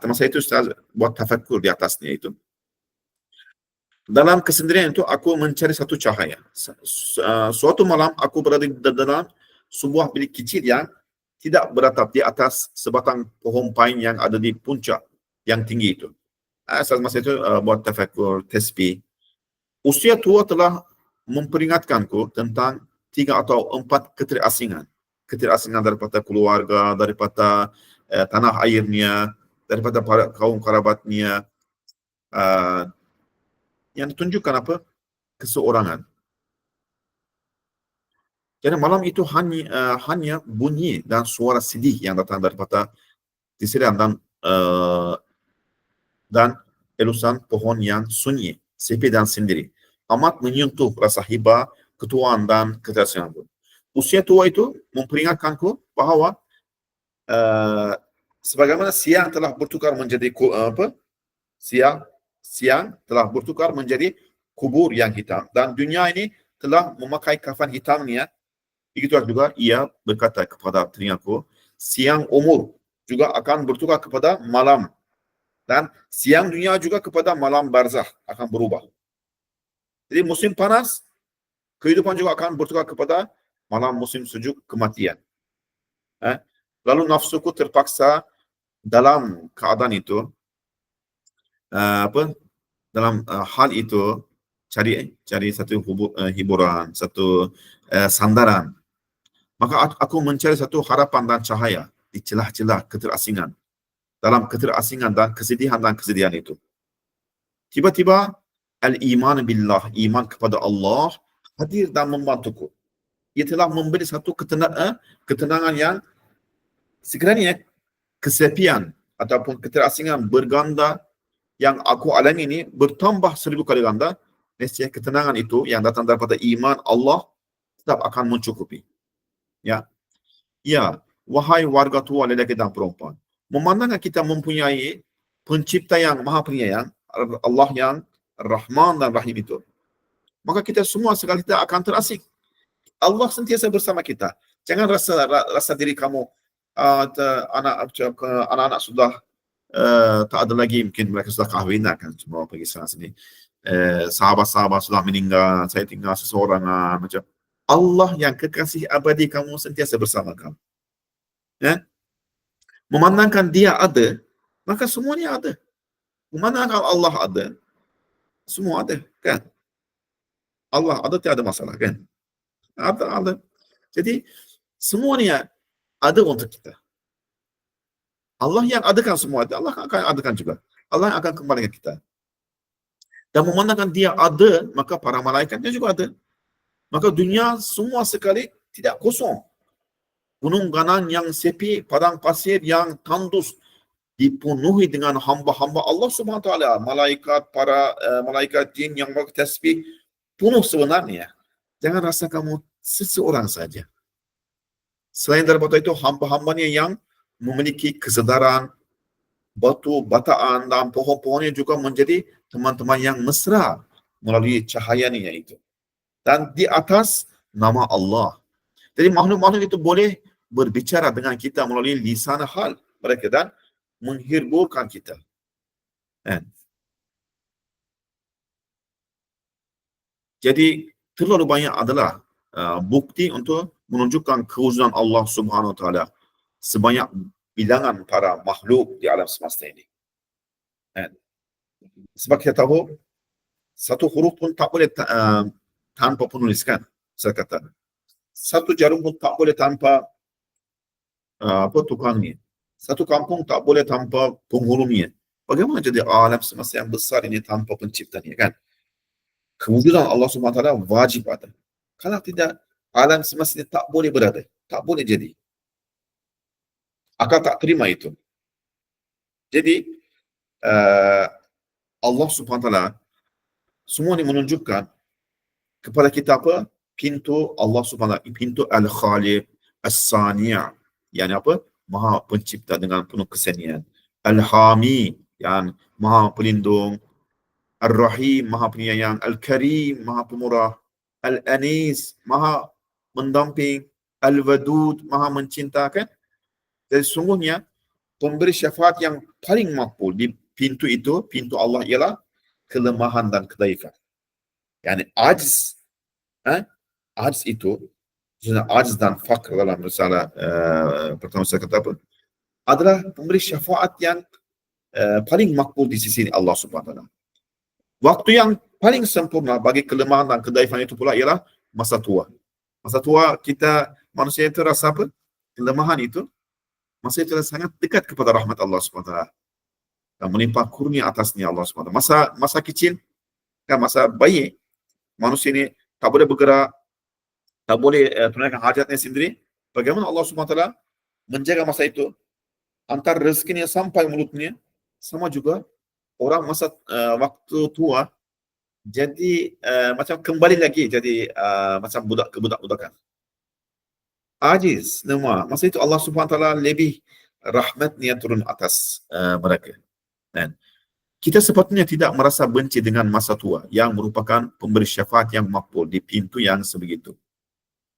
Masa itu Ustaz buat tafakur di atasnya itu. Dalam kesendirian itu aku mencari satu cahaya. Suatu malam aku berada di dalam sebuah bilik kecil yang tidak beratap di atas sebatang pohon pine yang ada di puncak yang tinggi itu. Masa itu buat tafakur, tasbih. Usia tua telah memperingatkanku tentang 3 atau 4 keterasingan. Keterasingan daripada keluarga, daripada tanah airnya, daripada kaum kerabatnya, yang tunjukkan apa? Keseorangan. Jadi malam itu hanya bunyi dan suara sedih yang datang daripada tisirian dan elusan pohon yang sunyi, sepi dan sendiri. Amat menyentuh rasa hibah, ketuaan dan keterasinganku. Usia tua itu memperingatkanku bahawa sebagaimana siang telah bertukar menjadi siang telah bertukar menjadi kubur yang hitam, dan dunia ini telah memakai kafan hitamnya, begitu juga ia berkata kepada telingaku, siang umur juga akan bertukar kepada malam, dan siang dunia juga kepada malam barzah akan berubah. Jadi musim panas, kehidupan juga akan bertukar kepada malam musim sejuk, kematian. Lalu nafsuku terpaksa dalam keadaan itu, dalam hal itu cari satu hiburan, satu sandaran. Maka aku mencari satu harapan dan cahaya di celah-celah keterasingan, dalam keterasingan dan kesedihan itu. Tiba-tiba al-iman billah, iman kepada Allah, hadir dan membantuku. Ia telah memberi satu ketenangan yang sekiranya kesepian ataupun keterasingan berganda yang aku alami ini bertambah 1000 kali ganda, nescaya ketenangan itu yang datang daripada iman Allah tetap akan mencukupi. Ya, wahai warga tua lelaki dan perempuan, memandangkan kita mempunyai pencipta yang maha penyayang, Allah yang Rahman dan Rahim itu, maka kita semua sekali kita akan terasing. Allah sentiasa bersama kita. Jangan rasa diri kamu anak-anak sudah tak ada lagi, mungkin mereka sudah kahwin kan, semua pergi sana sini. Sahabat-sahabat sudah meninggal, saya tinggal seseorang macam. Allah yang kekasih abadi kamu sentiasa bersama kamu. Ya? Memandangkan dia ada, maka semuanya ada. Memandangkan Allah ada, semua ada, kan? Allah ada, tiada masalah, kan? Ada. Jadi semuanya ada untuk kita. Allah yang adakan semua itu, Allah akan adakan juga. Allah yang akan kembalikan kita. Dan memandangkan dia ada, maka para malaikatnya juga ada. Maka dunia semua sekali tidak kosong. Gunung Ganan yang sepi, padang pasir yang tandus dipenuhi dengan hamba-hamba Allah Subhanahu Wa Taala, malaikat, para malaikat jin yang bertasbih, penuh sebenarnya. Jangan rasa kamu seseorang saja. Selain daripada itu, hamba-hambanya yang memiliki kesedaran, batu, bataan dan pohon-pohonnya juga menjadi teman-teman yang mesra melalui cahayanya itu. Dan di atas nama Allah. Jadi makhluk-makhluk itu boleh berbicara dengan kita melalui lisan hal mereka dan menghiburkan kita. Jadi terlalu banyak adalah bukti untuk menunjukkan kewujudan Allah Subhanahu Wa Taala sebanyak bilangan para makhluk di alam semesta ini. Sebab kita tahu satu huruf pun tak boleh tanpa penulis, kan? Saya kata satu jarum pun tak boleh tanpa tukangnya. Satu kampung tak boleh tanpa penghulunya. Bagaimana jadi alam semesta yang besar ini tanpa penciptanya, kan? Kewujudan Allah Subhanahu Wa Taala wajib ada. Kalau tidak, alam semesta ini tak boleh berada, tak boleh jadi. Akal tak terima itu. Jadi Allah Subhanahu Wa Taala semua ini menunjukkan kepada kita apa? Pintu Allah Subhanahu Wa Taala, pintu Al-Khaliq, As-Sani', yang apa? Maha pencipta dengan penuh kesenian. Al-Hami, yang maha pelindung. Ar-Rahim, maha penyayang. Al-Karim, maha pemurah. Al-Anis, maha mendamping. Al-Wadud, maha mencintakan. Jadi sungguhnya pemberi syafaat yang paling makbul di pintu itu, pintu Allah, ialah kelemahan dan kedaifan. Yani ajiz. Ajiz itu, ajiz dan fakr dalam risalah pertama saya kata apa? Adalah pemberi syafaat yang paling makbul di sisi Allah Subhanahu Wa Taala. Waktu yang paling sempurna bagi kelemahan dan kedaifan itu pula ialah masa tua. Masa tua kita, manusia itu rasa apa? Kelemahan itu, masa itu sangat dekat kepada rahmat Allah Subhanahu Wa Taala dan menimpa kurnia atasnya Allah Subhanahu Wa Taala. Masa kecil, kan, masa bayi, manusia ini tak boleh bergerak, tak boleh tunaikan hajatnya sendiri. Bagaimana Allah Subhanahu Wa Taala menjaga masa itu? Antara rezekinya sampai mulutnya, sama juga orang masa waktu tua jadi macam kembali lagi jadi macam kebudak-budakan. Ajiz, lemah. Masa itu Allah Subhanahu Wa Taala lebih rahmatnya turun atas mereka. Dan kita sepatutnya tidak merasa benci dengan masa tua yang merupakan pemberi syafaat yang makbul di pintu yang sebegitu.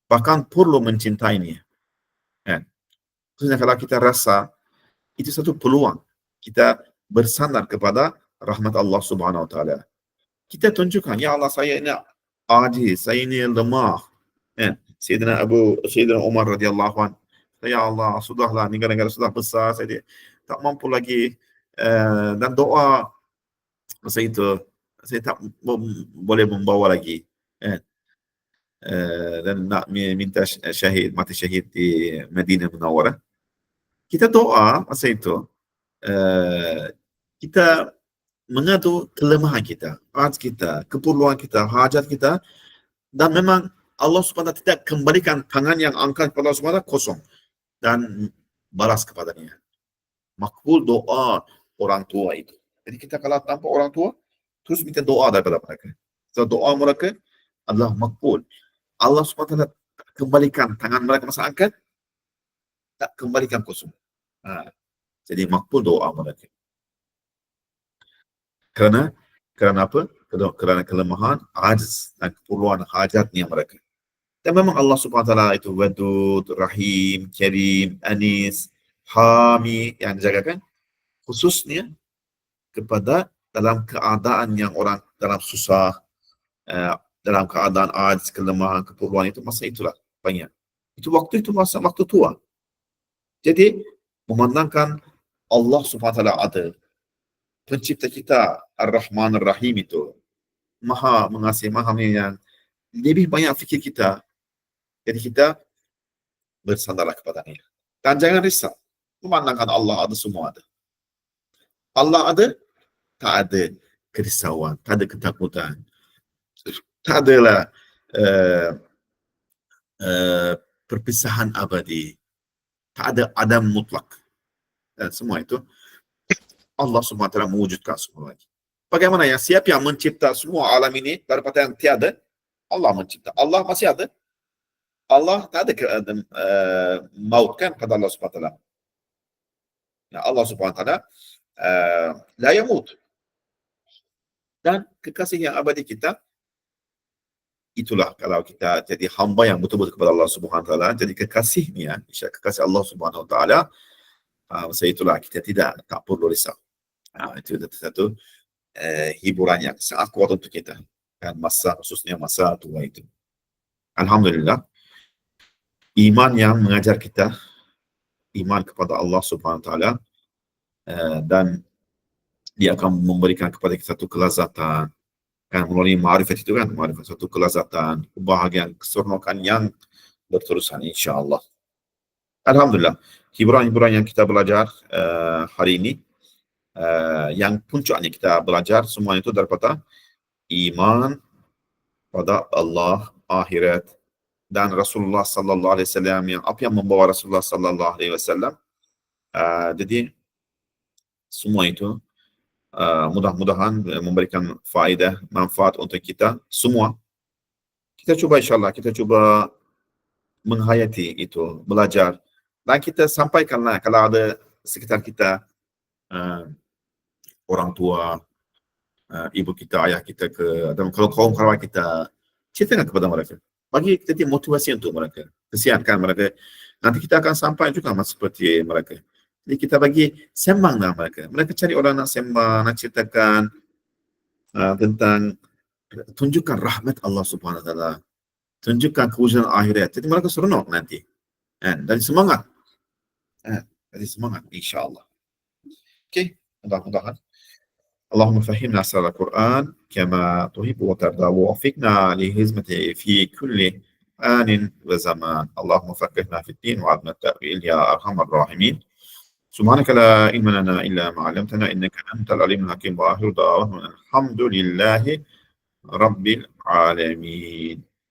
Bahkan perlu mencintainya. Khususnya kalau kita rasa itu satu peluang kita bersandar kepada rahmat Allah Subhanahu Wa Taala. Kita tunjukkan, ya Allah, saya ini ajiz, saya ini lemah. Sayyidina Umar radhiyallahu anhu, ya Allah, sudahlah, negara-negara sudah besar, saya tak mampu lagi, dan doa masa itu saya tak boleh membawa lagi, dan nak minta syahid, mati syahid di Madinah Munawwarah. Kita doa masa itu, kita mengadu kelemahan kita, ajiz kita, keperluan kita, hajat kita, dan memang Allah Subhanahu Wa Taala tidak kembalikan tangan yang angkat kepada Allah Subhanahu Wa Taala kosong dan balas kepadanya. Makbul doa orang tua itu. Jadi kita kalau tanpa orang tua, terus minta doa daripada mereka. So, doa mereka adalah makbul. Allah Subhanahu Wa Taala kembalikan tangan mereka masa angkat, tak kembalikan kosong. Jadi makbul doa mereka. Kerana apa? Kerana kelemahan, ajz dan keperluan hajatnya mereka. Dan memang Allah Subhanahu Wa Taala itu Wadud, Rahim, Karim, Anis, Hami yang dijagakan khususnya kepada dalam keadaan yang orang dalam susah, dalam keadaan ajz, kelemahan, keperluan itu masa itulah banyak. Itu waktu itu masa waktu tua. Jadi memandangkan Allah Subhanahu Wa Taala ada, pencipta kita Ar-Rahman Ar-Rahim itu maha mengasihi, maha yang lebih banyak fikir kita. Jadi kita bersandarlah kepadanya. Dan jangan risau, memandangkan Allah ada, semua ada. Allah ada, tak ada kerisauan, tak ada ketakutan, tak adalah perpisahan abadi, tak ada adam mutlak. Dan semua itu Allah SWT mewujudkan semua lagi. Bagaimana yang siapa yang mencipta semua alam ini daripada yang tiada? Allah mencipta. Allah masih ada. Allah tak ada maut kan kata Allah SWT. Ya, Allah SWT la yamut. Dan kekasih yang abadi kita, itulah kalau kita jadi hamba yang betul-betul kepada Allah SWT, jadi kekasihnya, kekasih Allah SWT, masa itulah kita tak perlu risau. Itu satu hiburan yang sangat kuat untuk kita. Dan khususnya masa tua itu. Alhamdulillah, iman yang mengajar kita iman kepada Allah Subhanahu Wa Taala, dan dia akan memberikan kepada kita satu kelazatan, kan, melalui ma'rifat itu kan, ma'rifat satu kelazatan, kebahagiaan, keseronokan yang berterusan insya-Allah. Alhamdulillah, hiburan-hiburan yang kita belajar hari ini, yang puncaknya kita belajar semua itu daripada iman pada Allah, akhirat, dan Rasulullah sallallahu alaihi wasallam, yang apa yang membawa Rasulullah sallallahu alaihi wasallam. Jadi semua itu mudah-mudahan memberikan faedah, manfaat untuk kita semua. Kita cuba insya-Allah, kita cuba menghayati itu, belajar, dan kita sampaikanlah kalau ada sekitar kita orang tua, ibu kita, ayah kita atau kalau kaum kerabat kita, ceritakan kepada mereka. Bagi kita motivasi untuk mereka. Kesiankan mereka. Nanti kita akan sampai juga seperti mereka. Jadi kita bagi sembang dengan mereka. Mereka cari orang nak sembang, nak ceritakan tentang, tunjukkan rahmat Allah Subhanahu Wa Taala. Tunjukkan kewujudan akhirat. Jadi mereka seronok nanti. Dan semangat. Jadi semangat insya-Allah. Okey, mudah-mudahan اللهم فهمنا أسرار القرآن كما تحب وترضى ووفقنا لخدمته في كل آن وزمان. اللهم فقهنا في الدين وعلمنا التأويل يا أرحم الراحمين. سبحانك لا علم لنا إلا ما علمتنا إنك أنت العليم الحكيم. وآخر دعوانا الحمد لله رب العالمين.